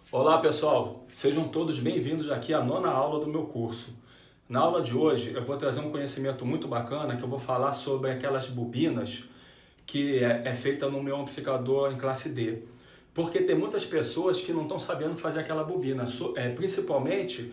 Olá pessoal, sejam todos bem-vindos aqui à nona aula do meu curso. Na aula de hoje eu vou trazer um conhecimento muito bacana que eu vou falar sobre aquelas bobinas que é feita no meu amplificador em classe D. Porque tem muitas pessoas que não estão sabendo fazer aquela bobina, principalmente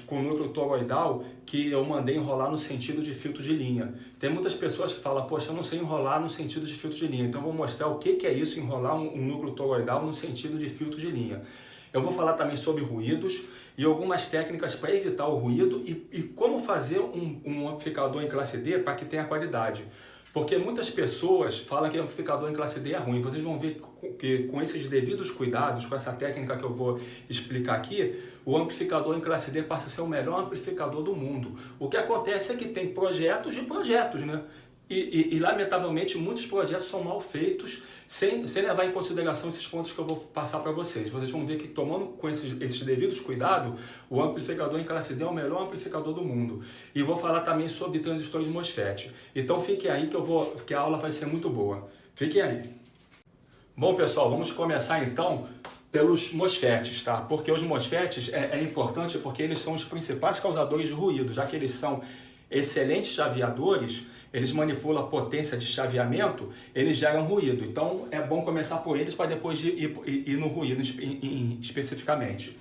com núcleo toroidal que eu mandei enrolar no sentido de filtro de linha. Tem muitas pessoas que falam, poxa, eu não sei enrolar no sentido de filtro de linha, então eu vou mostrar o que é isso, enrolar um núcleo toroidal no sentido de filtro de linha. Eu vou falar também sobre ruídos e algumas técnicas para evitar o ruído e como fazer um amplificador em classe D para que tenha qualidade. Porque muitas pessoas falam que o amplificador em classe D é ruim. Vocês vão ver que com esses devidos cuidados, com essa técnica que eu vou explicar aqui, o amplificador em classe D passa a ser o melhor amplificador do mundo. O que acontece é que tem projetos de projetos, né? E lamentavelmente muitos projetos são mal feitos sem levar em consideração esses pontos que eu vou passar para vocês. Vocês vão ver que tomando com esses devidos cuidados, o amplificador em classe D é o melhor amplificador do mundo. E vou falar também sobre transistores MOSFET. Então fiquem aí que a aula vai ser muito boa. Fiquem aí. Bom pessoal, vamos começar então pelos MOSFETs, tá? Porque os MOSFETs é importante porque eles são os principais causadores de ruído, já que eles são excelentes chaveadores. Eles manipulam a potência de chaveamento, eles geram ruído. Então é bom começar por eles para depois ir no ruído especificamente.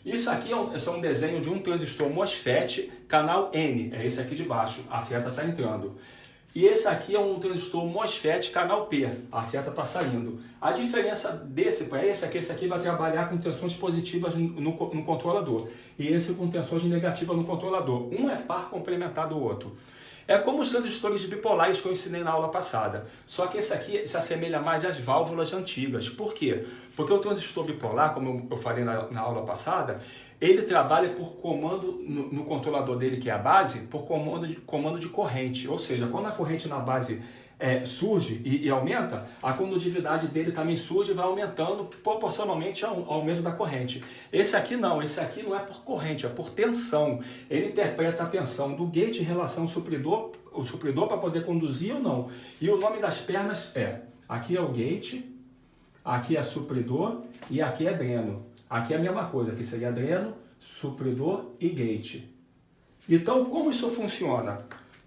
Isso aqui é um desenho de um transistor MOSFET canal N, é esse aqui de baixo, a seta está entrando. E esse aqui é um transistor MOSFET canal P, a seta está saindo. A diferença desse para esse aqui vai trabalhar com tensões positivas no controlador e esse com tensões negativas no controlador. Um é par complementar do outro. É como os transistores bipolares que eu ensinei na aula passada. Só que esse aqui se assemelha mais às válvulas antigas. Por quê? Porque o transistor bipolar, como eu falei na aula passada, ele trabalha por comando no controlador dele, que é a base, por comando de corrente. Ou seja, quando a corrente na base surge e aumenta, a condutividade dele também surge e vai aumentando proporcionalmente ao aumento da corrente. Esse aqui não é por corrente, é por tensão. Ele interpreta a tensão do gate em relação ao supridor, para poder conduzir ou não. E o nome das pernas aqui é o gate, aqui é supridor e aqui é dreno. Aqui é a mesma coisa, aqui seria dreno, supridor e gate. Então, como isso funciona?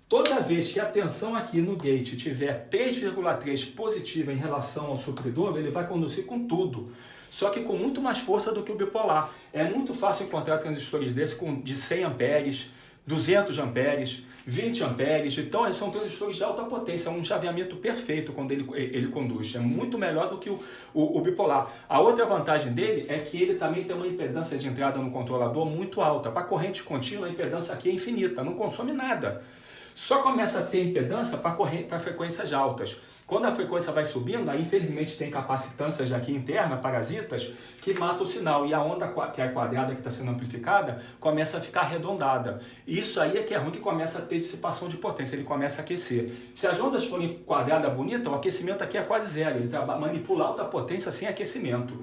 Toda vez que a tensão aqui no gate tiver 3,3 positiva em relação ao supridor, ele vai conduzir com tudo. Só que com muito mais força do que o bipolar. É muito fácil encontrar transistores desses de 100 amperes, 200 amperes, 20 amperes. Então, são transistores de alta potência, é um chaveamento perfeito quando ele conduz. É muito melhor do que o bipolar. A outra vantagem dele é que ele também tem uma impedância de entrada no controlador muito alta. Para corrente contínua, a impedância aqui é infinita, não consome nada. Só começa a ter impedância para frequências altas. Quando a frequência vai subindo, aí infelizmente tem capacitâncias aqui internas, parasitas, que matam o sinal. E a onda que é quadrada, que está sendo amplificada, começa a ficar arredondada. Isso aí é que é ruim, que começa a ter dissipação de potência, ele começa a aquecer. Se as ondas forem quadrada bonita, o aquecimento aqui é quase zero. Ele manipula alta potência sem aquecimento.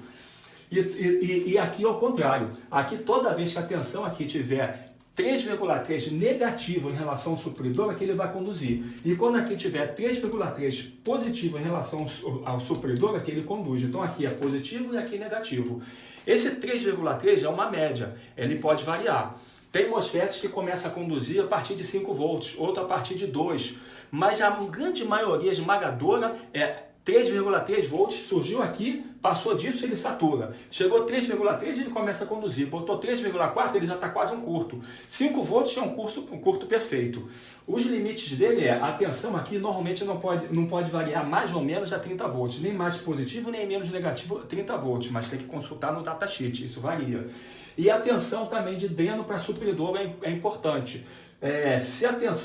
E aqui é o contrário. Aqui toda vez que a tensão aqui tiver 3,3 negativo em relação ao supridor, aqui ele vai conduzir. E quando aqui tiver 3,3 positivo em relação ao supridor, aqui ele conduz. Então aqui é positivo e aqui negativo. Esse 3,3 é uma média, ele pode variar. Tem MOSFETs que começam a conduzir a partir de 5 volts, outro a partir de 2. Mas a grande maioria esmagadora é 3,3 volts, surgiu aqui, passou disso, ele satura. Chegou a 3,3, ele começa a conduzir. Botou 3,4, ele já está quase um curto. 5 volts é um curto perfeito. Os limites dele a tensão aqui normalmente não pode variar mais ou menos a 30 volts. Nem mais positivo, nem menos negativo 30 volts. Mas tem que consultar no datasheet, isso varia. E a tensão também de dreno para supridor é importante.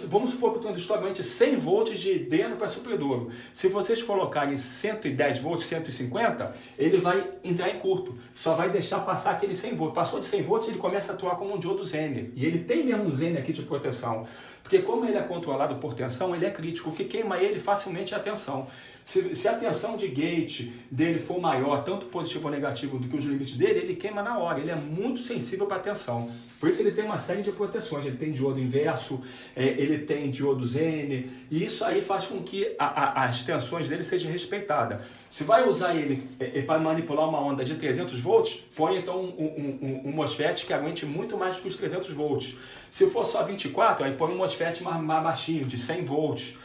Vamos supor que o transistor aguente 100 volts de dreno para supridor. Se vocês colocarem 110 volts, 150, ele vai entrar em curto. Só vai deixar passar aquele 100 volts. Passou de 100 volts, ele começa a atuar como um diodo Zener. E ele tem mesmo um Zener aqui de proteção. Porque como ele é controlado por tensão, ele é crítico. O que queima ele facilmente é a tensão. Se a tensão de gate dele for maior, tanto positivo ou negativo, do que os limites dele, ele queima na hora. Ele é muito sensível para a tensão. Por isso ele tem uma série de proteções. Ele tem diodo inverso, ele tem diodo Zener. E isso aí faz com que as tensões dele sejam respeitadas. Se vai usar ele para manipular uma onda de 300 volts, põe então um MOSFET que aguente muito mais do que os 300 volts. Se for só 24, aí põe um MOSFET mais baixinho, de 100 volts.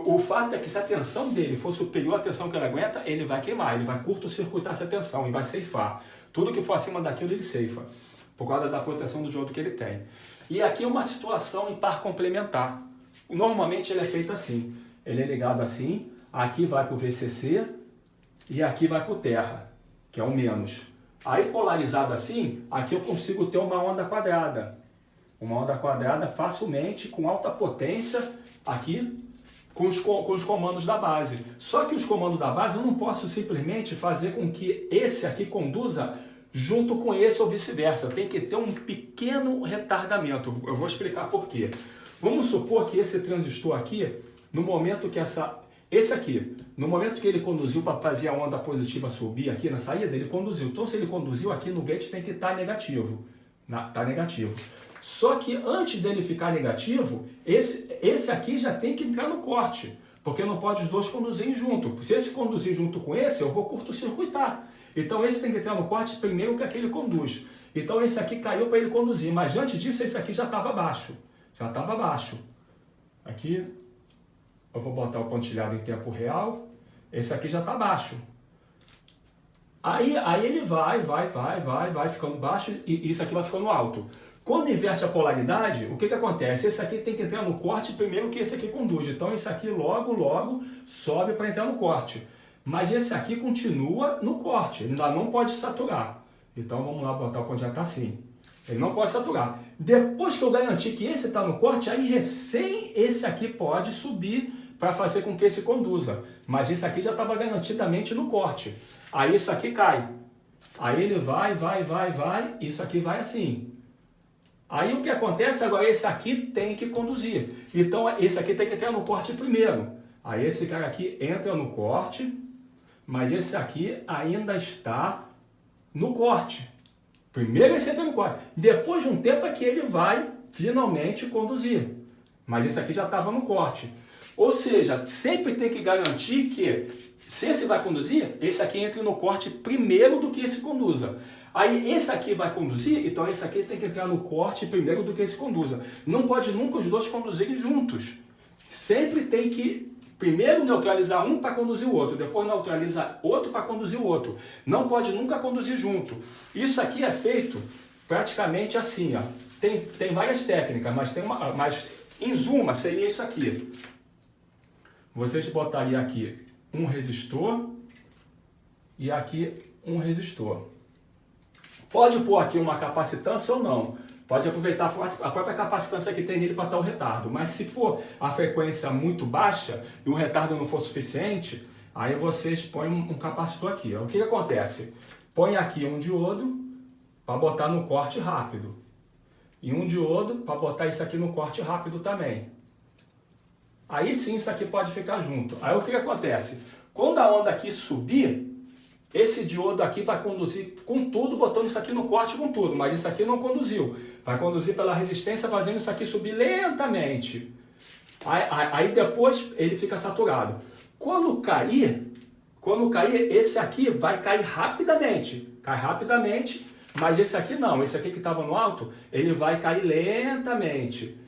O fato é que se a tensão dele for superior à tensão que ele aguenta, ele vai queimar, ele vai curto-circuitar essa tensão e vai ceifar. Tudo que for acima daquilo ele ceifa, por causa da proteção do diodo que ele tem. E aqui é uma situação em par complementar. Normalmente ele é feito assim, ele é ligado assim, aqui vai para o VCC e aqui vai para o terra, que é o menos. Aí polarizado assim, aqui eu consigo ter uma onda quadrada. Uma onda quadrada facilmente, com alta potência, aqui com os comandos da base. Só que os comandos da base eu não posso simplesmente fazer com que esse aqui conduza junto com esse ou vice-versa. Tem que ter um pequeno retardamento. Eu vou explicar por quê. Vamos supor que esse transistor aqui, no momento que esse aqui, no momento que ele conduziu para fazer a onda positiva subir aqui na saída, ele conduziu. Então se ele conduziu aqui no gate tem que estar negativo. Está negativo. Só que antes dele ficar negativo, esse aqui já tem que entrar no corte, porque não pode os dois conduzirem junto. Se esse conduzir junto com esse, eu vou curto-circuitar. Então esse tem que entrar no corte primeiro que aquele conduz. Então esse aqui caiu para ele conduzir, mas antes disso esse aqui já estava baixo. Já estava baixo. Aqui eu vou botar o pontilhado em tempo real. Esse aqui já está baixo. Aí ele vai ficando baixo e isso aqui vai ficando alto. Quando inverte a polaridade, o que acontece? Esse aqui tem que entrar no corte primeiro que esse aqui conduz. Então esse aqui logo sobe para entrar no corte. Mas esse aqui continua no corte, ele ainda não pode saturar. Então vamos lá botar o pontilhado tá assim. Ele não pode saturar. Depois que eu garantir que esse está no corte, aí recém esse aqui pode subir para fazer com que esse conduza. Mas esse aqui já estava garantidamente no corte. Aí isso aqui cai. Aí ele vai, isso aqui vai assim. Aí o que acontece agora, esse aqui tem que conduzir. Então esse aqui tem que entrar no corte primeiro. Aí esse cara aqui entra no corte, mas esse aqui ainda está no corte. Primeiro esse entra no corte. Depois de um tempo é que ele vai finalmente conduzir. Mas esse aqui já estava no corte. Ou seja, sempre tem que garantir que, se esse vai conduzir, esse aqui entre no corte primeiro do que esse conduza. Aí esse aqui vai conduzir, então esse aqui tem que entrar no corte primeiro do que esse conduza. Não pode nunca os dois conduzirem juntos. Sempre tem que primeiro neutralizar um para conduzir o outro, depois neutraliza outro para conduzir o outro. Não pode nunca conduzir junto. Isso aqui é feito praticamente assim, ó. Tem várias técnicas, mas em suma seria isso aqui. Vocês botariam aqui um resistor e aqui um resistor. Pode pôr aqui uma capacitância ou não. Pode aproveitar a própria capacitância que tem nele para tal retardo. Mas se for a frequência muito baixa e o retardo não for suficiente, aí vocês põem um capacitor aqui. O que acontece? Põe aqui um diodo para botar no corte rápido. E um diodo para botar isso aqui no corte rápido também. Aí sim isso aqui pode ficar junto. Aí o que acontece? Quando a onda aqui subir, esse diodo aqui vai conduzir com tudo, botando isso aqui no corte com tudo, mas isso aqui não conduziu. Vai conduzir pela resistência, fazendo isso aqui subir lentamente. Aí depois ele fica saturado. Quando cair, esse aqui vai cair rapidamente. Cai rapidamente, mas esse aqui não. Esse aqui que estava no alto, ele vai cair lentamente.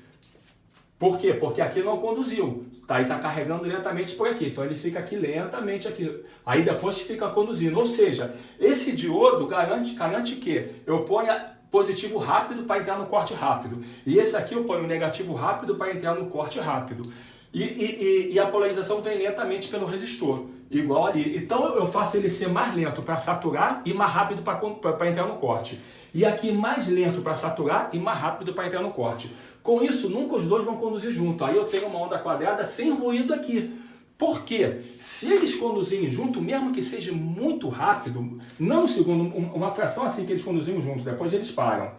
Por quê? Porque aqui não conduziu. Tá, e está carregando lentamente por aqui. Então ele fica aqui lentamente aqui. Aí depois fica conduzindo. Ou seja, esse diodo garante que eu ponha positivo rápido para entrar no corte rápido. E esse aqui eu ponho negativo rápido para entrar no corte rápido. E a polarização vem lentamente pelo resistor. Igual ali. Então eu faço ele ser mais lento para saturar e mais rápido para entrar no corte. E aqui mais lento para saturar e mais rápido para entrar no corte. Com isso, nunca os dois vão conduzir junto. Aí eu tenho uma onda quadrada sem ruído aqui. Por quê? Se eles conduzirem junto, mesmo que seja muito rápido, não um segundo, uma fração assim que eles conduzirem junto, depois eles param.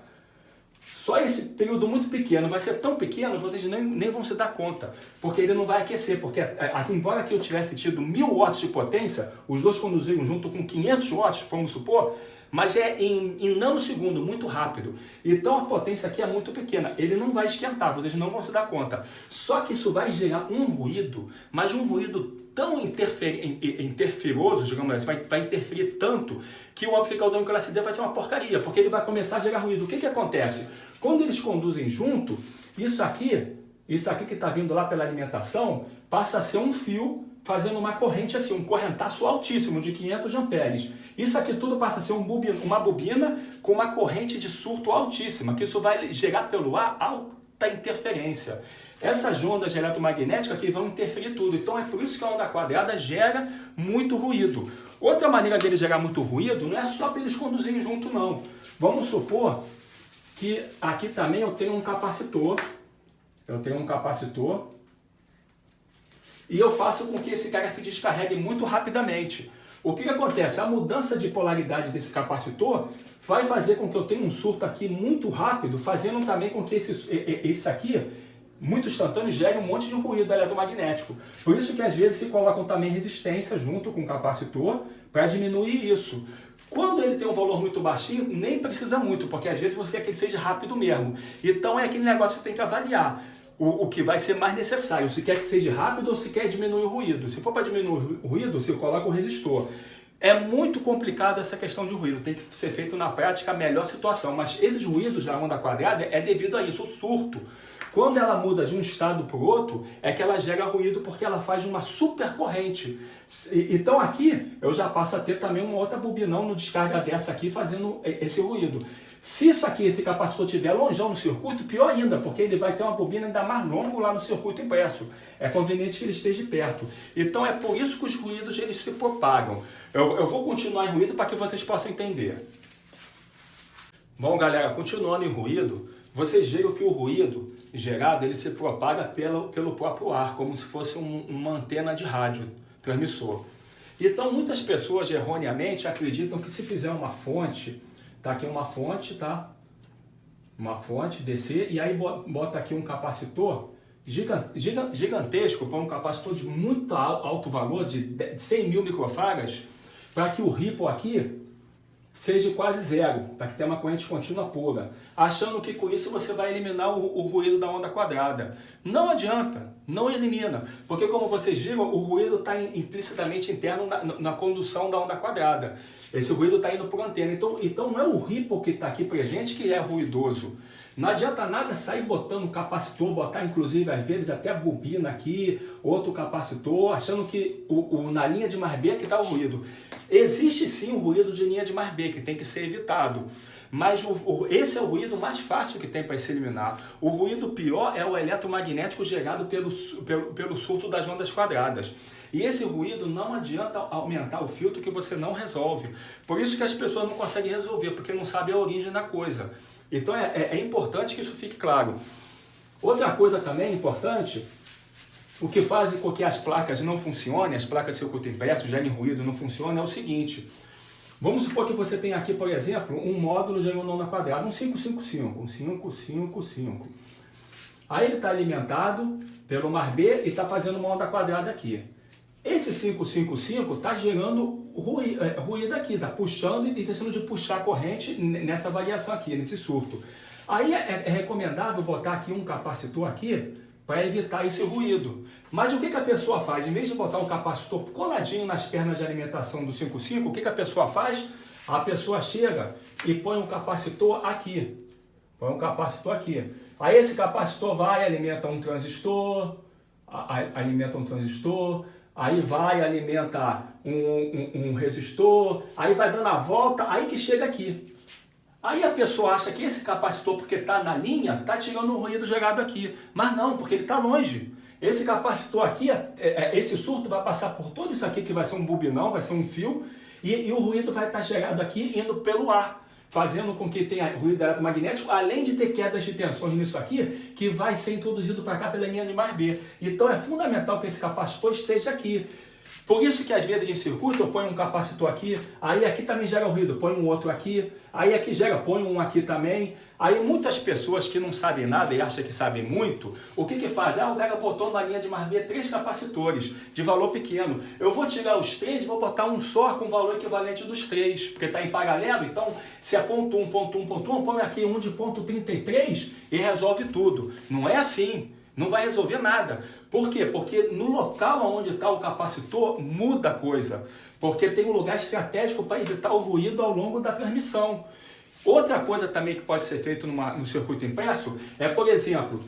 Só esse período muito pequeno, vai ser tão pequeno que vocês nem vão se dar conta. Porque ele não vai aquecer, porque embora aqui eu tivesse tido 1000 watts de potência, os dois conduziram junto com 500 watts, vamos supor, mas é em nanosegundo, muito rápido. Então a potência aqui é muito pequena, ele não vai esquentar, vocês não vão se dar conta. Só que isso vai gerar um ruído, mas um ruído tão interferoso, digamos assim, vai interferir tanto, que o amplificador em classe D vai ser uma porcaria, porque ele vai começar a gerar ruído. O que acontece? Quando eles conduzem junto, isso aqui que está vindo lá pela alimentação, passa a ser um fio fazendo uma corrente assim, um correntaço altíssimo de 500 amperes. Isso aqui tudo passa a ser uma bobina com uma corrente de surto altíssima, que isso vai gerar pelo ar alta interferência. Essas ondas eletromagnéticas aqui vão interferir tudo. Então é por isso que a onda quadrada gera muito ruído. Outra maneira dele gerar muito ruído não é só para eles conduzirem junto, não. Vamos supor que aqui também eu tenho um capacitor. E eu faço com que esse cara se descarregue muito rapidamente. O que acontece? A mudança de polaridade desse capacitor vai fazer com que eu tenha um surto aqui muito rápido, fazendo também com que esse aqui, muito instantâneo, gere um monte de ruído eletromagnético. Por isso que às vezes se colocam também resistência junto com o capacitor para diminuir isso. Quando ele tem um valor muito baixinho, nem precisa muito, porque às vezes você quer que ele seja rápido mesmo. Então é aquele negócio que você tem que avaliar. O que vai ser mais necessário, se quer que seja rápido ou se quer diminuir o ruído. Se for para diminuir o ruído, você coloca o resistor. É muito complicado essa questão de ruído, tem que ser feito na prática a melhor situação, mas esses ruídos da onda quadrada é devido a isso, o surto. Quando ela muda de um estado para o outro, é que ela gera ruído porque ela faz uma super corrente. Então aqui eu já passo a ter também uma outra bobinão no descarga dessa aqui fazendo esse ruído. Se isso aqui, esse capacitor estiver longeão no circuito, pior ainda, porque ele vai ter uma bobina ainda mais longa lá no circuito impresso. É conveniente que ele esteja perto. Então é por isso que os ruídos eles se propagam. Eu vou continuar em ruído para que vocês possam entender. Bom, galera, continuando em ruído, vocês viram que o ruído gerado ele se propaga pelo próprio ar, como se fosse uma antena de rádio transmissor. Então muitas pessoas erroneamente acreditam que se fizer uma fonte, tá aqui uma fonte, tá? Uma fonte, descer, e aí bota aqui um capacitor gigantesco, para um capacitor de muito alto valor, de 100 mil microfarads, para que o ripple aqui seja quase zero, para que tenha uma corrente contínua pura, achando que com isso você vai eliminar o ruído da onda quadrada. Não adianta, não elimina, porque como vocês viram, o ruído está implicitamente interno na condução da onda quadrada. Esse ruído está indo por antena, então não é o ripple que está aqui presente que é ruidoso. Não adianta nada sair botando capacitor, botar inclusive às vezes até bobina aqui, outro capacitor, achando que na linha de mais B é que está o ruído. Existe sim o ruído de linha de mais B, que tem que ser evitado. Mas esse é o ruído mais fácil que tem para se eliminar. O ruído pior é o eletromagnético gerado pelo surto das ondas quadradas. E esse ruído não adianta aumentar o filtro que você não resolve. Por isso que as pessoas não conseguem resolver, porque não sabem a origem da coisa. Então é importante que isso fique claro. Outra coisa também importante, o que faz com que as placas não funcionem, as placas de circuito impresso gerem ruído não funcionam, é o seguinte. Vamos supor que você tem aqui, por exemplo, um módulo gerando onda quadrada, um 555. Aí ele está alimentado pelo mar B e está fazendo uma onda quadrada aqui. Esse 555 está gerando ruído aqui, está puxando e deixando de puxar a corrente nessa variação aqui, nesse surto. Aí é recomendável botar aqui um capacitor aqui para evitar esse ruído. Mas o que a pessoa faz? Em vez de botar o capacitor coladinho nas pernas de alimentação do 55, o que a pessoa faz? A pessoa chega e põe um capacitor aqui. Põe um capacitor aqui. Aí esse capacitor vai, alimenta um transistor, aí vai, alimenta um resistor, aí vai dando a volta, aí que chega aqui. Aí a pessoa acha que esse capacitor, porque está na linha, está tirando o ruído gerado aqui. Mas não, porque ele está longe. Esse capacitor aqui, esse surto vai passar por tudo isso aqui, que vai ser um bobinão, vai ser um fio, e o ruído vai estar gerado aqui, indo pelo ar, fazendo com que tenha ruído eletromagnético, além de ter quedas de tensões nisso aqui, que vai ser introduzido para cá pela linha de mais B. Então é fundamental que esse capacitor esteja aqui. Por isso que às vezes em circuito eu ponho um capacitor aqui, aí aqui também gera ruído, põe um outro aqui, aí aqui gera, põe um aqui também. Aí muitas pessoas que não sabem nada e acham que sabem muito, o que fazem? O cara botou na linha de mais B 3 capacitores de valor pequeno. Eu vou tirar os 3 e vou botar um só com valor equivalente dos 3, porque está em paralelo, então se é ponto 1, ponto 1, ponto 1, põe aqui um de ponto 33 e resolve tudo. Não é assim. Não vai resolver nada. Por quê? Porque no local onde está o capacitor muda a coisa, porque tem um lugar estratégico para evitar o ruído ao longo da transmissão. Outra coisa também que pode ser feito no circuito impresso é, por exemplo,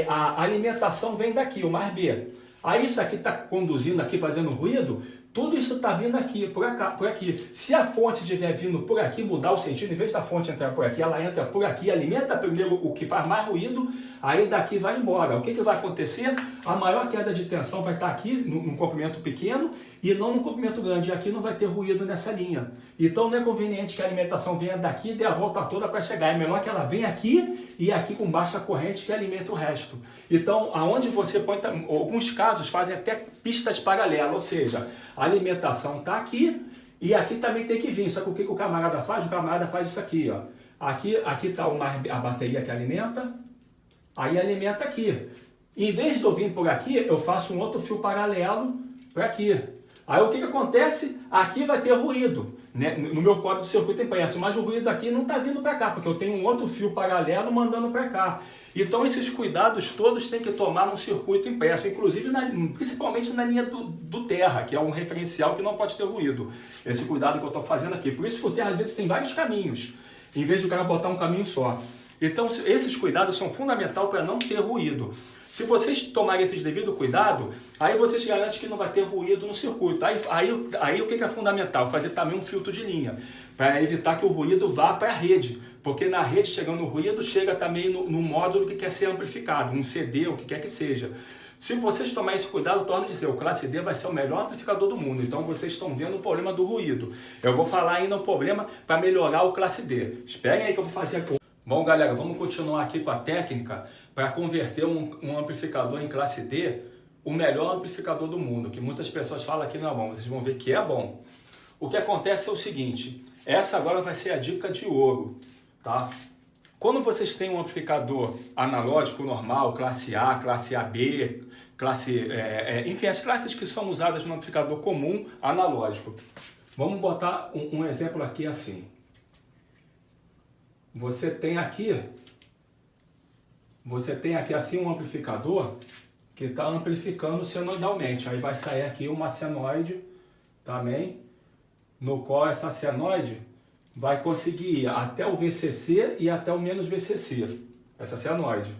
a alimentação vem daqui, o mais B. Aí isso aqui está conduzindo aqui, fazendo ruído, tudo isso está vindo aqui, por aqui. Se a fonte estiver vindo por aqui, mudar o sentido, em vez da fonte entrar por aqui, ela entra por aqui, alimenta primeiro o que faz mais ruído, aí daqui vai embora. O que vai acontecer? A maior queda de tensão vai estar aqui, num comprimento pequeno, e não no comprimento grande. E aqui não vai ter ruído nessa linha. Então não é conveniente que a alimentação venha daqui e dê a volta toda para chegar. É melhor que ela venha aqui e aqui com baixa corrente que alimenta o resto. Então, aonde você põe, alguns casos fazem até pistas paralelas, ou seja, a alimentação está aqui e aqui também tem que vir. Só que o que o camarada faz? O camarada faz isso aqui, ó. Aqui está a bateria que alimenta, aí alimenta aqui. Em vez de eu vir por aqui, eu faço um outro fio paralelo para aqui. Aí o que acontece? Aqui vai ter ruído, né? No meu código do circuito impresso, mas o ruído aqui não está vindo para cá, porque eu tenho um outro fio paralelo mandando para cá. Então esses cuidados todos tem que tomar no circuito impresso, inclusive principalmente na linha do terra, que é um referencial que não pode ter ruído. Esse cuidado que eu estou fazendo aqui. Por isso que o terra às vezes tem vários caminhos, em vez do cara botar um caminho só. Então esses cuidados são fundamentais para não ter ruído. Se vocês tomarem esse devido cuidado, aí vocês garantem que não vai ter ruído no circuito. Aí o que é fundamental? Fazer também um filtro de linha, para evitar que o ruído vá para a rede. Porque na rede, chegando o ruído, chega também no módulo que quer ser amplificado, um CD, o que quer que seja. Se vocês tomarem esse cuidado, torno a dizer, o Classe D vai ser o melhor amplificador do mundo. Então vocês estão vendo o problema do ruído. Eu vou falar ainda o problema para melhorar o Classe D. Esperem aí que eu vou fazer aqui. Bom, galera, vamos continuar aqui com a técnica para converter um amplificador em Classe D, o melhor amplificador do mundo, que muitas pessoas falam que não é bom. Vocês vão ver que é bom. O que acontece é o seguinte, essa agora vai ser a dica de ouro, tá? Quando vocês têm um amplificador analógico normal, classe A, classe AB, enfim, as classes que são usadas no amplificador comum analógico. Vamos botar um exemplo aqui assim. Você tem aqui assim um amplificador que está amplificando senoidalmente. Aí vai sair aqui uma senoide também, no qual essa senoide vai conseguir ir até o VCC e até o menos VCC, essa senoide,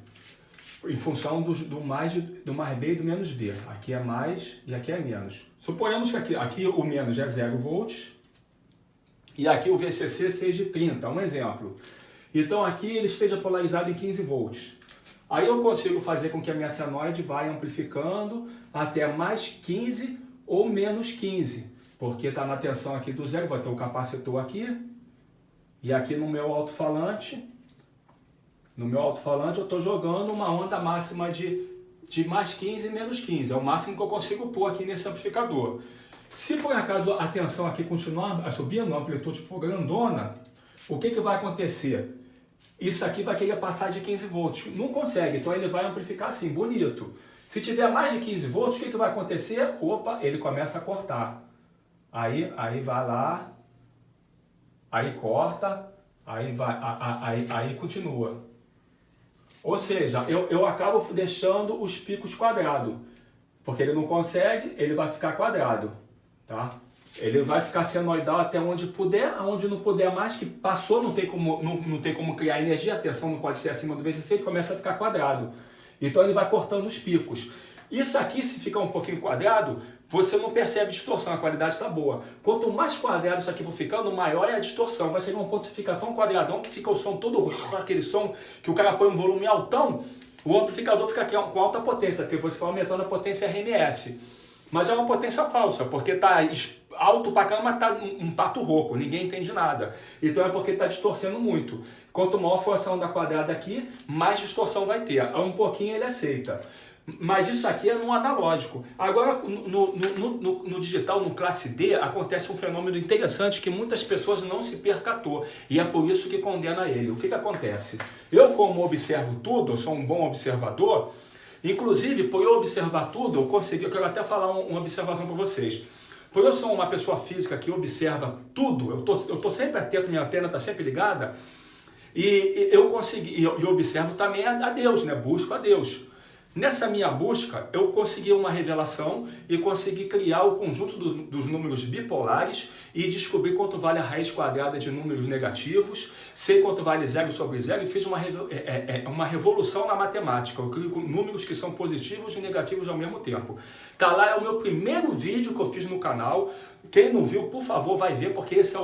em função do mais B e do menos B. Aqui é mais e aqui é menos. Suponhamos que aqui o menos é 0 volts e aqui o VCC seja 30, um exemplo. Então aqui ele esteja polarizado em 15 volts. Aí eu consigo fazer com que a minha senoide vá amplificando até mais 15 ou menos 15, porque está na tensão aqui do zero, vai ter o capacitor aqui, e aqui no meu alto-falante eu estou jogando uma onda máxima de mais 15 e menos 15, é o máximo que eu consigo pôr aqui nesse amplificador. Se por acaso a tensão aqui continuar subindo, a amplitude for grandona, o que vai acontecer? Isso aqui vai querer passar de 15 volts. Não consegue, então ele vai amplificar assim, bonito. Se tiver mais de 15 volts, o que vai acontecer? Opa, ele começa a cortar. Aí vai lá, aí corta, aí continua. Ou seja, eu acabo deixando os picos quadrados. Porque ele não consegue, ele vai ficar quadrado. Tá? Ele vai ficar senoidal até onde puder, aonde não puder mais, que passou, não tem como criar energia, a tensão não pode ser acima do VCC, ele começa a ficar quadrado. Então ele vai cortando os picos. Isso aqui, se ficar um pouquinho quadrado, você não percebe distorção, a qualidade está boa. Quanto mais quadrado isso aqui for ficando, maior é a distorção. Vai chegar um ponto que fica tão quadradão que fica o som todo, aquele som que o cara põe um volume altão, o amplificador fica aqui com alta potência, porque você vai aumentando a potência RMS. Mas é uma potência falsa, porque está alto pra caramba, tá um pato rouco, ninguém entende nada. Então é porque está distorcendo muito. Quanto maior for essa onda quadrada aqui, mais distorção vai ter. Um pouquinho ele aceita. Mas isso aqui é no analógico. Agora, no digital, no Classe D, acontece um fenômeno interessante que muitas pessoas não se percatou. E é por isso que condena ele. O que acontece? Eu, como observo tudo, eu sou um bom observador. Inclusive, por eu observar tudo, eu quero até falar uma observação para vocês. Por eu ser uma pessoa física que observa tudo, eu tô sempre atento, minha antena está sempre ligada, e eu observo também a Deus, né? Busco a Deus. Nessa minha busca, eu consegui uma revelação e consegui criar o conjunto dos números bipolares e descobri quanto vale a raiz quadrada de números negativos, sei quanto vale 0 sobre 0 e fiz uma revolução na matemática. Eu crio números que são positivos e negativos ao mesmo tempo. Tá lá, é o meu primeiro vídeo que eu fiz no canal. Quem não viu, por favor, vai ver, porque esse é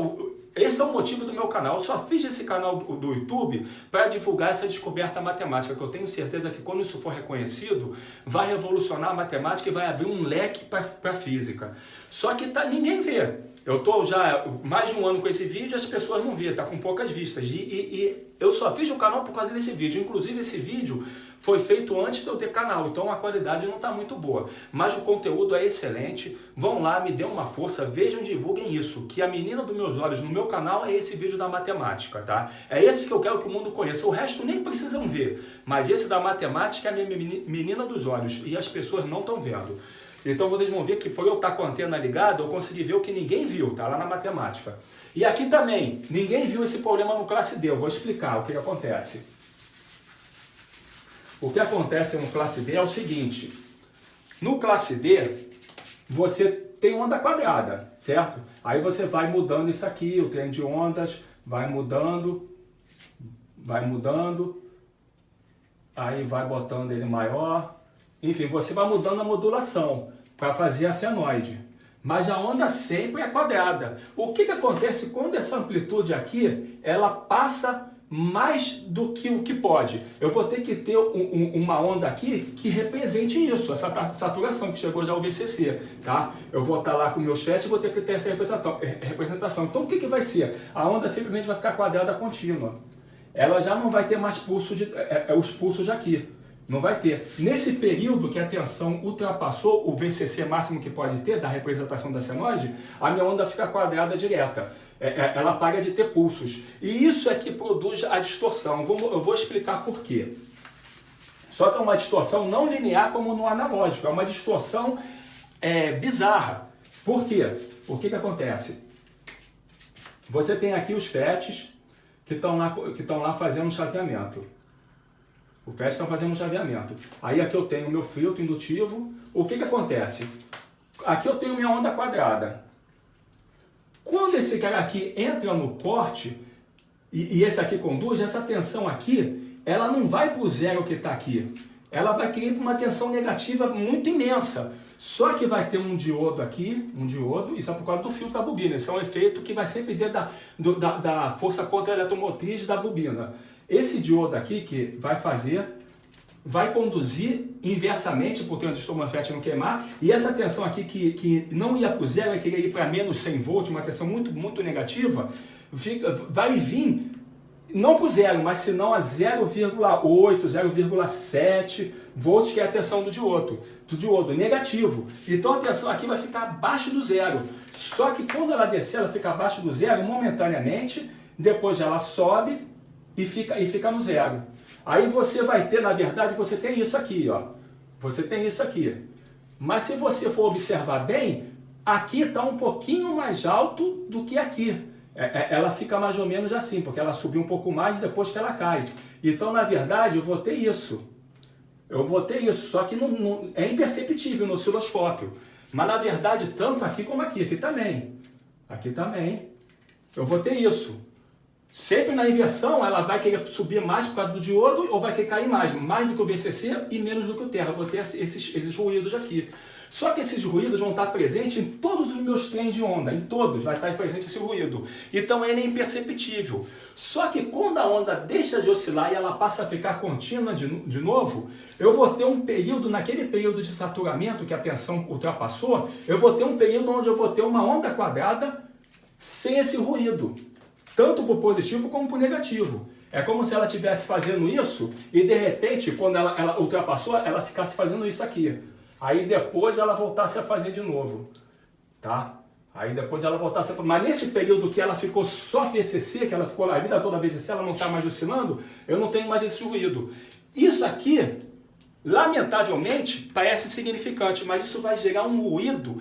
o motivo do meu canal. Eu só fiz esse canal do YouTube para divulgar essa descoberta matemática, que eu tenho certeza que quando isso for reconhecido, vai revolucionar a matemática e vai abrir um leque para a física. Só que ninguém vê. Eu estou já mais de um ano com esse vídeo e as pessoas não vêem, está com poucas vistas. E eu só fiz o canal por causa desse vídeo. Inclusive esse vídeo foi feito antes de eu ter canal, então a qualidade não está muito boa. Mas o conteúdo é excelente. Vão lá, me dê uma força, vejam, divulguem isso. Que a menina dos meus olhos no meu canal é esse vídeo da matemática, tá? É esse que eu quero que o mundo conheça. O resto nem precisam ver. Mas esse da matemática é a minha menina dos olhos e as pessoas não estão vendo. Então vocês vão ver que por eu estar com a antena ligada, eu consegui ver o que ninguém viu, tá lá na matemática. E aqui também, ninguém viu esse problema no classe D, eu vou explicar o que acontece. O que acontece no classe D é o seguinte, no classe D, você tem onda quadrada, certo? Aí você vai mudando isso aqui, o trem de ondas, vai mudando, aí vai botando ele maior, enfim, você vai mudando a modulação para fazer a senoide. Mas a onda sempre é quadrada. O que acontece quando essa amplitude aqui, ela passa mais do que o que pode? Eu vou ter que ter uma onda aqui que represente isso, essa saturação que chegou já ao VCC, tá? Eu vou estar lá com meus FET e vou ter que ter essa representação. Então o que vai ser? A onda simplesmente vai ficar quadrada contínua. Ela já não vai ter mais pulso os pulsos aqui. Não vai ter. Nesse período que a tensão ultrapassou o VCC máximo que pode ter, da representação da senoide, a minha onda fica quadrada direta. Ela para de ter pulsos. E isso é que produz a distorção. Eu vou explicar por quê. Só que é uma distorção não linear como no analógico. É uma distorção bizarra. Por quê? O que acontece? Você tem aqui os FETs que estão lá fazendo um chaveamento. O FET está fazendo um chaveamento. Aí aqui eu tenho o meu filtro indutivo. O que acontece? Aqui eu tenho minha onda quadrada. Quando esse cara aqui entra no corte, e esse aqui conduz, essa tensão aqui, ela não vai para o zero que está aqui. Ela vai querer uma tensão negativa muito imensa. Só que vai ter um diodo aqui, isso é por causa do filtro da bobina. Esse é um efeito que vai sempre dentro da força contra-eletromotriz da bobina. Esse diodo aqui que vai conduzir inversamente para o transistor MOSFET não queimar, e essa tensão aqui que não ia para o zero, vai querer ir para menos 100 volts, uma tensão muito, muito negativa, vai vir não para o zero, mas senão a 0,8, 0,7 volts, que é a tensão do diodo negativo. Então a tensão aqui vai ficar abaixo do zero. Só que quando ela descer, ela fica abaixo do zero momentaneamente, depois ela sobe e fica no zero. Aí você vai ter, na verdade, você tem isso aqui, ó. Você tem isso aqui. Mas se você for observar bem, aqui está um pouquinho mais alto do que aqui. Ela fica mais ou menos assim, porque ela subiu um pouco mais depois que ela cai. Então, na verdade, eu vou ter isso. Só que não é imperceptível no osciloscópio. Mas, na verdade, tanto aqui como aqui também. Aqui também. Eu vou ter isso. Sempre na inversão, ela vai querer subir mais por causa do diodo ou vai querer cair mais do que o VCC e menos do que o terra. Eu vou ter esses ruídos aqui. Só que esses ruídos vão estar presentes em todos os meus trens de onda, em todos vai estar presente esse ruído. Então ele é imperceptível. Só que quando a onda deixa de oscilar e ela passa a ficar contínua de novo, eu vou ter um período, naquele período de saturamento que a tensão ultrapassou, eu vou ter um período onde eu vou ter uma onda quadrada sem esse ruído. Tanto para o positivo como para o negativo. É como se ela estivesse fazendo isso e de repente, quando ela ultrapassou, ela ficasse fazendo isso aqui. Aí depois ela voltasse a fazer de novo. Tá? Aí depois ela voltasse a fazer. Mas nesse período que ela ficou só VCC, que ela ficou a vida toda VCC, ela não está mais oscilando, eu não tenho mais esse ruído. Isso aqui, lamentavelmente, parece insignificante, mas isso vai gerar um ruído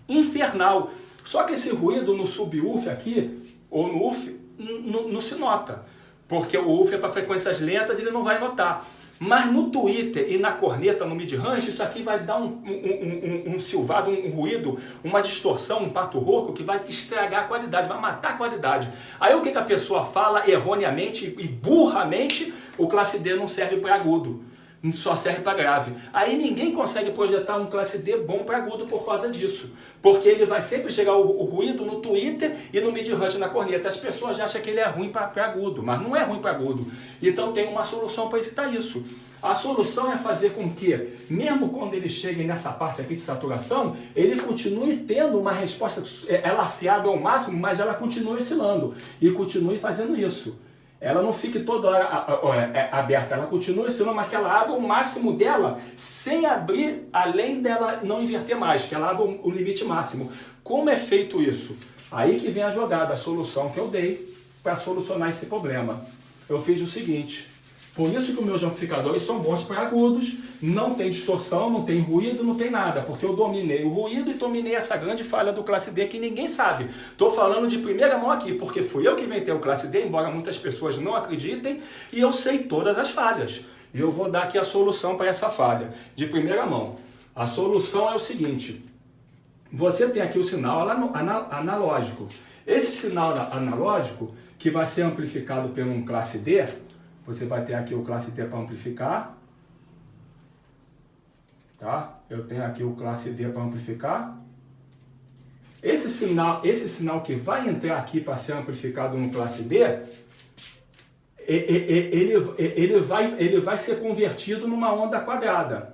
infernal. Só que esse ruído no sub-UF aqui, ou no UF, não se nota, porque o UF é para frequências lentas e ele não vai notar. Mas no tweeter e na corneta, no mid-range, isso aqui vai dar um silvado, um ruído, uma distorção, um pato rouco que vai estragar a qualidade, vai matar a qualidade. Aí o que a pessoa fala erroneamente e burramente? O classe D não serve para agudo, só serve para grave. Aí ninguém consegue projetar um classe D bom para agudo por causa disso. Porque ele vai sempre chegar o ruído no tweeter e no mid-range na corneta. As pessoas acham que ele é ruim para agudo, mas não é ruim para agudo. Então tem uma solução para evitar isso. A solução é fazer com que, mesmo quando ele chegue nessa parte aqui de saturação, ele continue tendo uma resposta, ela se abre ao máximo, mas ela continue oscilando e continue fazendo isso. Ela não fique toda hora aberta, ela continua oscilando, mas que ela abra o máximo dela sem abrir além dela não inverter mais, que ela abra o limite máximo. Como é feito isso? Aí que vem a jogada, a solução que eu dei para solucionar esse problema. Eu fiz o seguinte, por isso que os meus amplificadores são bons para agudos, não tem distorção, não tem ruído, não tem nada, porque eu dominei o ruído e dominei essa grande falha do classe D que ninguém sabe. Estou falando de primeira mão aqui, porque fui eu que inventei o classe D, embora muitas pessoas não acreditem, e eu sei todas as falhas. E eu vou dar aqui a solução para essa falha, de primeira mão. A solução é o seguinte, você tem aqui o sinal analógico. Esse sinal analógico, que vai ser amplificado por um classe D, você vai ter aqui o classe D para amplificar, tá? Eu tenho aqui o classe D para amplificar. Esse sinal que vai entrar aqui para ser amplificado no classe D, ele vai ser convertido numa onda quadrada.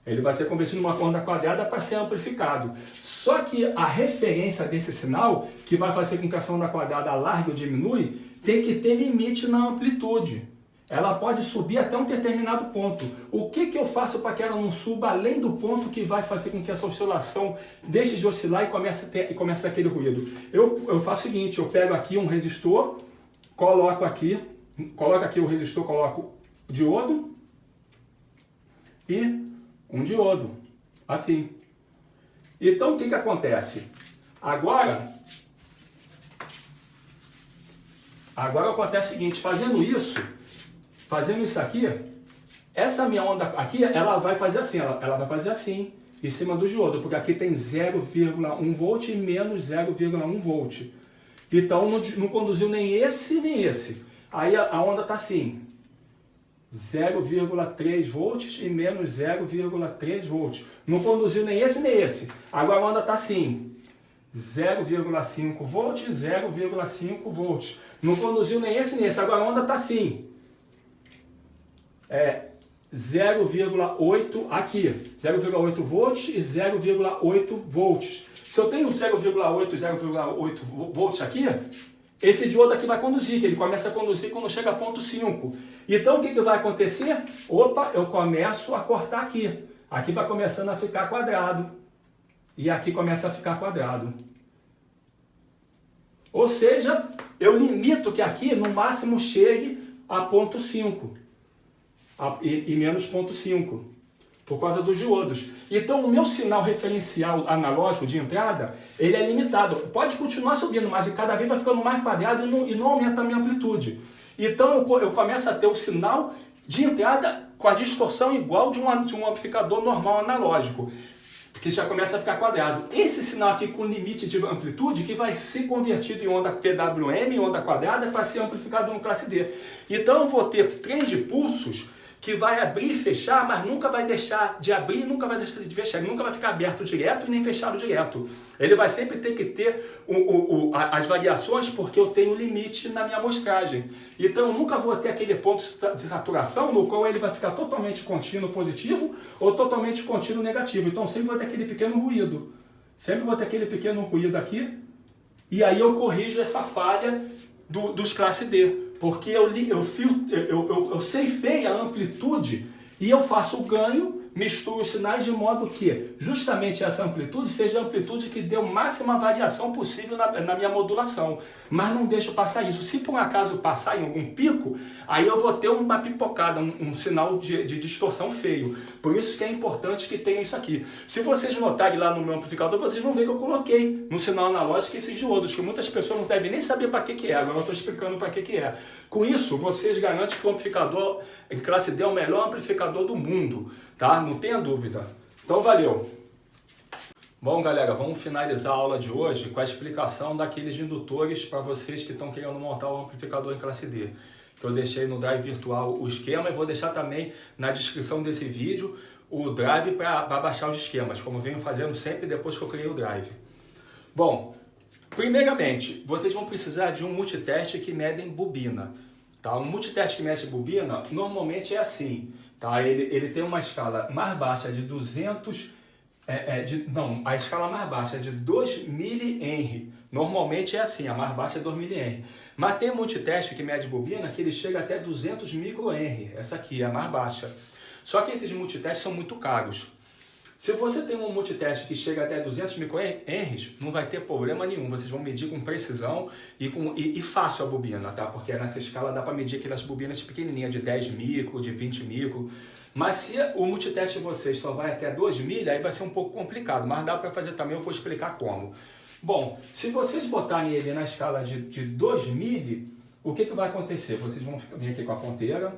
Ele vai ser convertido numa onda quadrada para ser amplificado. Só que a referência desse sinal, que vai fazer com que essa onda quadrada largue ou diminui, tem que ter limite na amplitude. Ela pode subir até um determinado ponto. O que eu faço para que ela não suba além do ponto que vai fazer com que essa oscilação deixe de oscilar e comece aquele ruído? Eu faço o seguinte, eu pego aqui um resistor, coloco aqui o resistor, coloco o diodo e um diodo, assim. Então o que acontece? Agora acontece o seguinte, fazendo isso aqui, essa minha onda aqui, ela vai fazer assim, ela vai fazer assim, em cima do diodo, porque aqui tem 0,1 volt e menos 0,1 volt. Então não conduziu nem esse nem esse. Aí a onda está assim, 0,3 volts e menos 0,3 volts. Não conduziu nem esse nem esse. Agora a onda está assim, 0,5 volts e 0,5 volts. Não conduziu nem esse nem esse. Agora a onda está assim, 0,8 aqui, 0,8 volts e 0,8 volts. Se eu tenho 0,8 volts aqui, esse diodo aqui vai conduzir, que ele começa a conduzir quando chega a ponto 5. Então o que vai acontecer? Opa, eu começo a cortar aqui. Aqui vai começando a ficar quadrado. E aqui começa a ficar quadrado. Ou seja, eu limito que aqui no máximo chegue a ponto 5. E menos ponto 5, por causa dos diodos. Então o meu sinal referencial analógico de entrada, ele é limitado. Pode continuar subindo, mas cada vez vai ficando mais quadrado e não aumenta a minha amplitude. Então eu começo a ter o sinal de entrada com a distorção igual de um amplificador normal analógico, que já começa a ficar quadrado. Esse sinal aqui com limite de amplitude que vai ser convertido em onda PWM, em onda quadrada, para ser amplificado no classe D. Então eu vou ter trem de pulsos que vai abrir e fechar, mas nunca vai deixar de abrir, nunca vai deixar de fechar, ele nunca vai ficar aberto direto e nem fechado direto. Ele vai sempre ter que ter as variações, porque eu tenho limite na minha amostragem. Então eu nunca vou ter aquele ponto de saturação no qual ele vai ficar totalmente contínuo positivo ou totalmente contínuo negativo. Então sempre vou ter aquele pequeno ruído. Sempre vou ter aquele pequeno ruído aqui, e aí eu corrijo essa falha dos classe D. Porque eu ceifei a amplitude e eu faço o ganho misturo os sinais de modo que justamente essa amplitude seja a amplitude que dê a máxima variação possível na minha modulação. Mas não deixo passar isso. Se por um acaso passar em algum pico, aí eu vou ter uma pipocada, um sinal de distorção feio. Por isso que é importante que tenha isso aqui. Se vocês notarem lá no meu amplificador, vocês vão ver que eu coloquei no sinal analógico esses diodos, que muitas pessoas não devem nem saber para que é. Agora eu estou explicando para que é. Com isso, vocês garantem que o amplificador em classe D é o melhor amplificador do mundo, tá? Não tenha dúvida. Então, valeu! Bom, galera, vamos finalizar a aula de hoje com a explicação daqueles indutores para vocês que estão querendo montar um amplificador em classe D. Que eu deixei no Drive virtual o esquema e vou deixar também na descrição desse vídeo o Drive para baixar os esquemas, como venho fazendo sempre depois que eu criei o Drive. Bom, primeiramente, vocês vão precisar de um multiteste que mede em bobina. Tá? Um multiteste que mede em bobina normalmente é assim. Tá? Ele tem uma escala mais baixa de 200... a escala mais baixa é de 2 mH. Normalmente é assim, a mais baixa é 2 mH. Mas tem um multiteste que mede bobina que ele chega até 200 microhenry. Essa aqui é a mais baixa. Só que esses multitestes são muito caros. Se você tem um multiteste que chega até 200 microhenries, não vai ter problema nenhum. Vocês vão medir com precisão e fácil a bobina, tá? Porque nessa escala dá para medir aquelas bobinas pequenininhas de 10 micro, de 20 micro. Mas se o multiteste de vocês só vai até 2 mil, aí vai ser um pouco complicado. Mas dá para fazer também, eu vou explicar como. Bom, se vocês botarem ele na escala de 2 mil, o que vai acontecer? Vocês vão vir aqui com a ponteira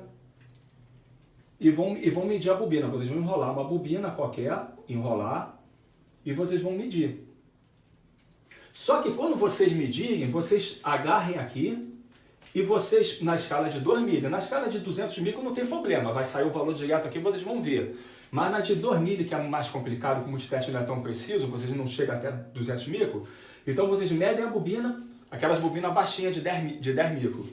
e vão medir a bobina. Vocês vão enrolar uma bobina qualquer, enrolar, e vocês vão medir. Só que quando vocês medirem, vocês agarrem aqui e vocês, na escala de 2 mil, na escala de 200 micro não tem problema, vai sair o valor direto aqui, vocês vão ver. Mas na de 2 mil, que é mais complicado, como o multiteste não é tão preciso, vocês não chegam até 200 micro, então vocês medem a bobina, aquelas bobinas baixinhas de 10 micro,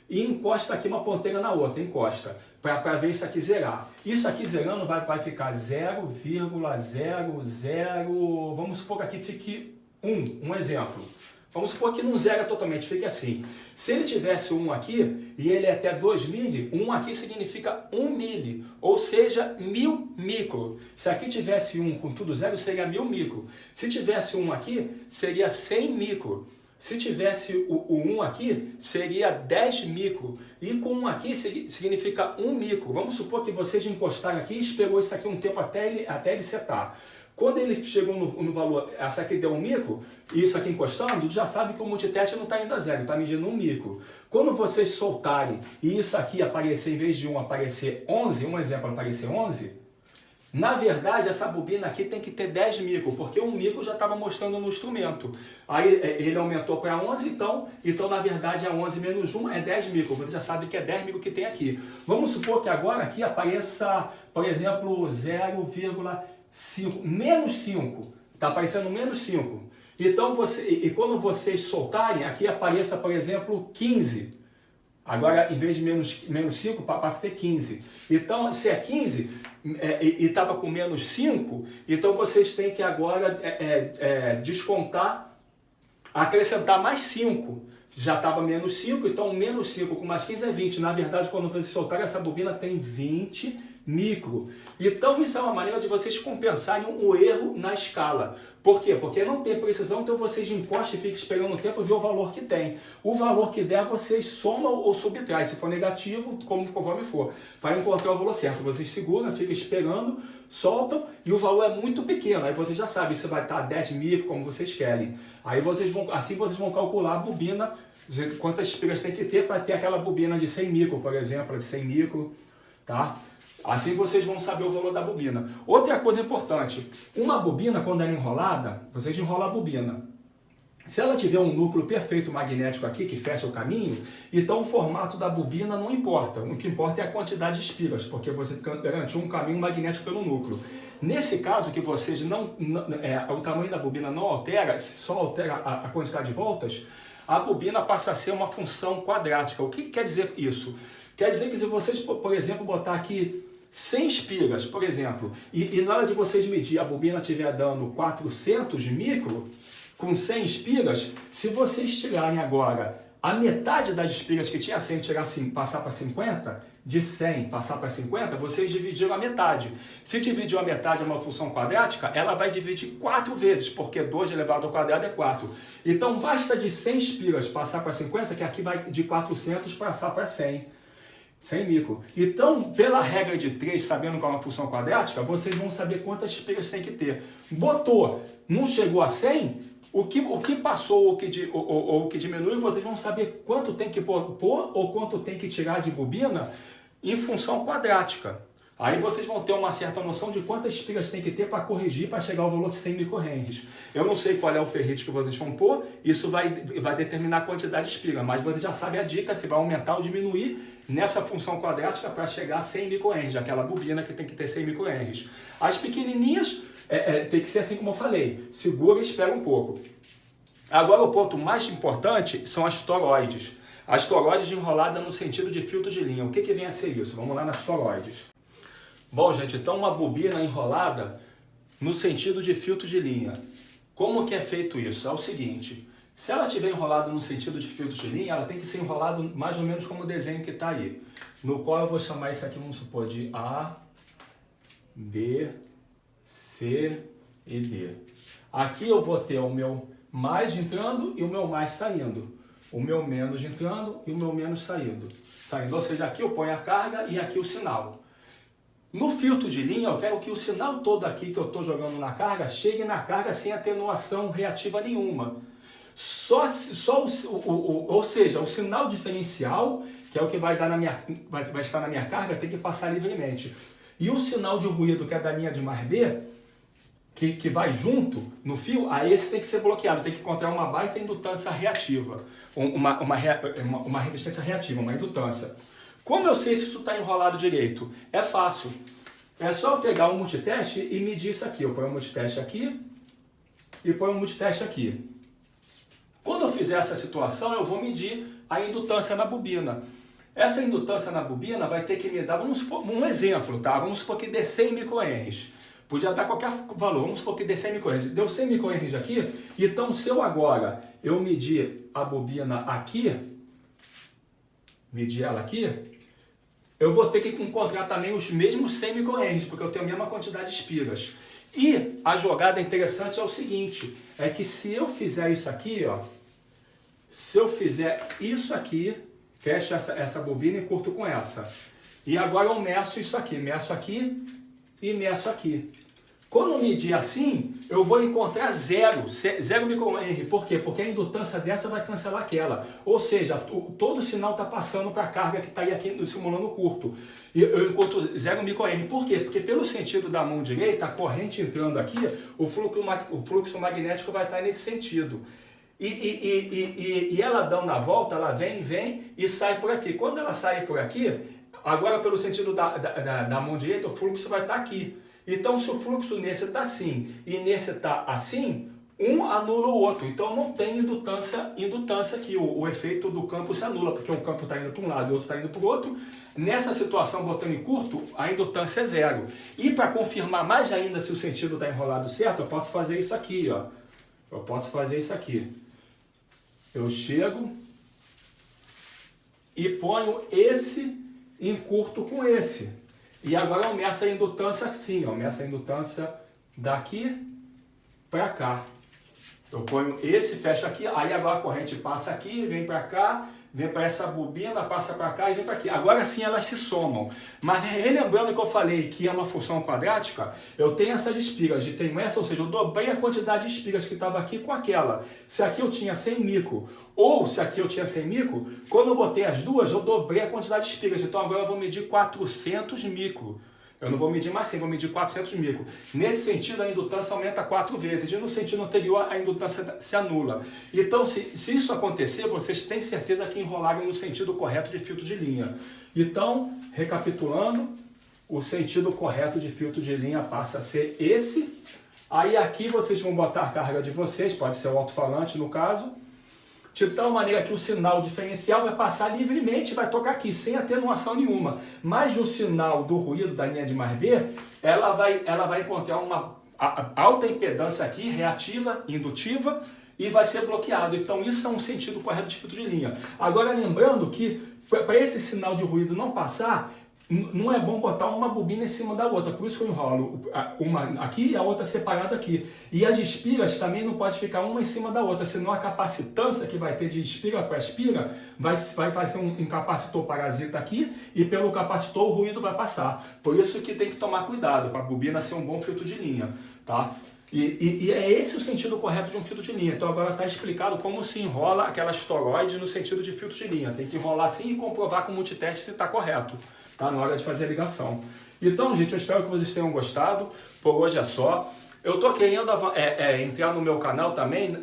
e encosta aqui uma ponteira na outra, encosta, para ver isso aqui zerar. Isso aqui zerando vai ficar 0,00, vamos supor que aqui fique 1, um exemplo. Vamos supor que não zera totalmente, fique assim. Se ele tivesse 1 aqui e ele é até 2 mil, 1 aqui significa 1 mil, ou seja, 1000 micro. Se aqui tivesse 1 com tudo zero, seria 1000 micro. Se tivesse 1 aqui, seria 100 micro. Se tivesse o 1 aqui, seria 10 micro. E com 1 aqui significa 1 micro. Vamos supor que vocês encostaram aqui e esperou isso aqui um tempo até ele setar. Quando ele chegou no valor, essa aqui deu 1 micro, e isso aqui encostando, já sabe que o multiteste não está indo a zero, está medindo 1 micro. Quando vocês soltarem e isso aqui aparecer, em vez de 1 aparecer 11, um exemplo aparecer 11, na verdade essa bobina aqui tem que ter 10 micro, porque 1 micro já estava mostrando no instrumento. Aí ele aumentou para 11, então na verdade é 11 menos 1 é 10 micro, você já sabe que é 10 micro que tem aqui. Vamos supor que agora aqui apareça, por exemplo, 0,5, menos 5, está aparecendo menos 5. Então, quando vocês soltarem, aqui apareça, por exemplo, 15. Agora, em vez de menos 5, passa a ter 15. Então, se é 15 e estava com menos 5, então vocês têm que agora descontar, acrescentar mais 5. Já estava menos 5, então menos 5 com mais 15 é 20. Na verdade, quando vocês soltarem, essa bobina tem 20 micro. Então isso é uma maneira de vocês compensarem o erro na escala. Por quê? Porque não tem precisão, então vocês encostam e ficam esperando o tempo e ver o valor que tem. O valor que der, vocês somam ou subtraem. Se for negativo, conforme for, para encontrar o valor certo. Vocês seguram, ficam esperando, soltam e o valor é muito pequeno. Aí vocês já sabem se vai estar 10 micro, como vocês querem. Aí vocês vão calcular a bobina, quantas espigas tem que ter para ter aquela bobina de 100 micro, por exemplo, de 100 micro, tá? Assim vocês vão saber o valor da bobina. Outra coisa importante, uma bobina quando ela é enrolada, vocês enrolam a bobina. Se ela tiver um núcleo perfeito magnético aqui, que fecha o caminho, então o formato da bobina não importa. O que importa é a quantidade de espigas, porque você garantiu um caminho magnético pelo núcleo. Nesse caso que vocês o tamanho da bobina não altera, só altera a quantidade de voltas, a bobina passa a ser uma função quadrática. O que quer dizer isso? Quer dizer que se vocês, por exemplo, botar aqui 100 espigas, por exemplo, e na hora de vocês medir a bobina estiver dando 400 micro, com 100 espigas, se vocês tirarem agora a metade das espigas que tinha 100 passar para 50, de 100 passar para 50, vocês dividiram a metade. Se dividiu a metade é uma função quadrática, ela vai dividir 4 vezes, porque 2 elevado ao quadrado é 4. Então basta de 100 espigas passar para 50, que aqui vai de 400 passar para 100. 100 micro. Então, pela regra de 3, sabendo qual é uma função quadrática, vocês vão saber quantas espigas tem que ter. Botou, não chegou a 100, o que passou ou o que diminui, vocês vão saber quanto tem que pôr ou quanto tem que tirar de bobina em função quadrática. Aí vocês vão ter uma certa noção de quantas espigas tem que ter para corrigir, para chegar ao valor de 100 microhenries. Eu não sei qual é o ferrite que vocês vão pôr, isso vai determinar a quantidade de espiga, mas vocês já sabem a dica que vai aumentar ou diminuir nessa função quadrática para chegar a 100 microhenries, aquela bobina que tem que ter 100 microhenries. As pequenininhas tem que ser assim como eu falei, segura e espera um pouco. Agora o ponto mais importante são as toroides. As toroides enroladas no sentido de filtro de linha. O que vem a ser isso? Vamos lá nas toroides. Bom, gente, então uma bobina enrolada no sentido de filtro de linha. Como que é feito isso? É o seguinte, se ela estiver enrolada no sentido de filtro de linha, ela tem que ser enrolada mais ou menos como o desenho que está aí. No qual eu vou chamar isso aqui, vamos supor, de A, B, C e D. Aqui eu vou ter o meu mais entrando e o meu mais saindo. O meu menos entrando e o meu menos saindo. Ou seja, aqui eu ponho a carga e aqui o sinal. No filtro de linha, eu quero que o sinal todo aqui que eu estou jogando na carga chegue na carga sem atenuação reativa nenhuma. Ou seja, o sinal diferencial, que é o que vai estar na minha carga, tem que passar livremente. E o sinal de ruído, que é da linha de mais B, que vai junto no fio, aí esse tem que ser bloqueado, tem que encontrar uma baita indutância reativa, uma resistência reativa, uma indutância. Como eu sei se isso está enrolado direito? É fácil. É só eu pegar um multiteste e medir isso aqui. Eu ponho um multiteste aqui e ponho um multiteste aqui. Quando eu fizer essa situação, eu vou medir a indutância na bobina. Essa indutância na bobina vai ter que me dar, vamos supor, um exemplo, tá? Vamos supor que dê 100 microhenries. Podia dar qualquer valor, vamos supor que dê 100 microhenries. Deu 100 microhenries aqui, então se eu agora medir a bobina aqui, medir ela aqui, eu vou ter que encontrar também os mesmos 100 microhenries, porque eu tenho a mesma quantidade de espigas. E a jogada interessante é o seguinte, é que se eu fizer isso aqui, ó, se eu fizer isso aqui, fecho essa bobina e curto com essa. E agora eu meço isso aqui, meço aqui e meço aqui. Quando eu medir assim, eu vou encontrar zero microhenry. Por quê? Porque a indutância dessa vai cancelar aquela. Ou seja, todo o sinal está passando para a carga que está aí aqui simulando curto. E eu encontro 0 microhenry. Por quê? Porque pelo sentido da mão direita, a corrente entrando aqui, o fluxo magnético vai estar nesse sentido. E ela dando a volta, ela vem e sai por aqui. Quando ela sai por aqui, agora pelo sentido da mão direita, o fluxo vai estar aqui. Então, se o fluxo nesse está assim e nesse está assim, um anula o outro. Então, não tem indutância aqui. O efeito do campo se anula, porque um campo está indo para um lado e o outro está indo para o outro. Nessa situação, botando em curto, a indutância é zero. E para confirmar mais ainda se o sentido está enrolado certo, eu posso fazer isso aqui, ó. Eu posso fazer isso aqui. Eu chego e ponho esse em curto com esse. E agora eu meço a indutância assim, ó, meço a indutância daqui para cá. Eu ponho esse, fecho aqui, aí agora a corrente passa aqui, vem para cá, vem para essa bobina, passa para cá e vem para aqui. Agora sim elas se somam. Mas relembrando que eu falei que é uma função quadrática, eu tenho essas espigas, tenho essa, ou seja, eu dobrei a quantidade de espigas que estava aqui com aquela. Se aqui eu tinha 100 micro, ou se aqui eu tinha 100 micro, quando eu botei as duas, eu dobrei a quantidade de espigas. Então agora eu vou medir 400 micro. Eu não vou medir mais 100, vou medir 400 micro. Nesse sentido, a indutância aumenta 4 vezes. E no sentido anterior, a indutância se anula. Então, se isso acontecer, vocês têm certeza que enrolaram no sentido correto de filtro de linha. Então, recapitulando, o sentido correto de filtro de linha passa a ser esse. Aí aqui vocês vão botar a carga de vocês, pode ser o alto-falante no caso, de tal maneira que o sinal diferencial vai passar livremente, vai tocar aqui, sem atenuação nenhuma. Mas o sinal do ruído da linha de mais B, ela vai encontrar uma alta impedância aqui, reativa, indutiva, e vai ser bloqueado. Então isso é um sentido correto de filtro de linha. Agora lembrando que para esse sinal de ruído não passar, não é bom botar uma bobina em cima da outra, por isso que eu enrolo uma aqui e a outra separada aqui. E as espiras também não pode ficar uma em cima da outra, senão a capacitância que vai ter de espira para espira vai ser um capacitor parasita aqui e pelo capacitor o ruído vai passar. Por isso que tem que tomar cuidado para a bobina ser um bom filtro de linha, tá? E é esse o sentido correto de um filtro de linha. Então agora está explicado como se enrola aquelas toroides no sentido de filtro de linha. Tem que enrolar assim e comprovar com o multiteste se está correto, tá? Na hora de fazer a ligação. Então, gente, eu espero que vocês tenham gostado. Por hoje é só. Eu estou querendo entrar no meu canal também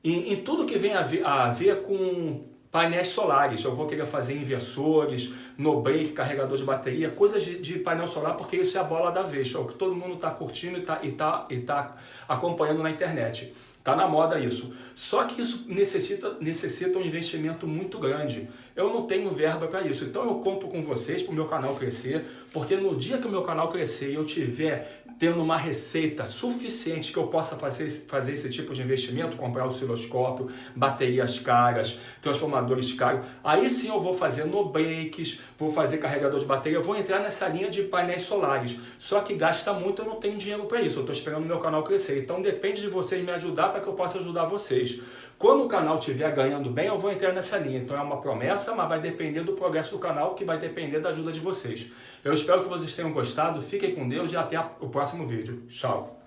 em tudo que vem a ver com painéis solares. Eu vou querer fazer inversores, no break, carregador de bateria, coisas de painel solar, porque isso é a bola da vez. É o que todo mundo está curtindo e tá acompanhando na internet. Tá na moda isso. Só que isso necessita um investimento muito grande. Eu não tenho verba para isso. Então eu conto com vocês para o meu canal crescer, porque no dia que o meu canal crescer e eu tiver tendo uma receita suficiente que eu possa fazer esse tipo de investimento, comprar osciloscópio, baterias caras, transformadores caros, aí sim eu vou fazer no breaks, vou fazer carregador de bateria, eu vou entrar nessa linha de painéis solares. Só que gasta muito, eu não tenho dinheiro para isso. Eu estou esperando o meu canal crescer. Então depende de vocês me ajudar para que eu possa ajudar vocês. Quando o canal estiver ganhando bem, eu vou entrar nessa linha. Então é uma promessa, mas vai depender do progresso do canal, que vai depender da ajuda de vocês. Eu espero que vocês tenham gostado, fiquem com Deus e até o próximo vídeo. Tchau!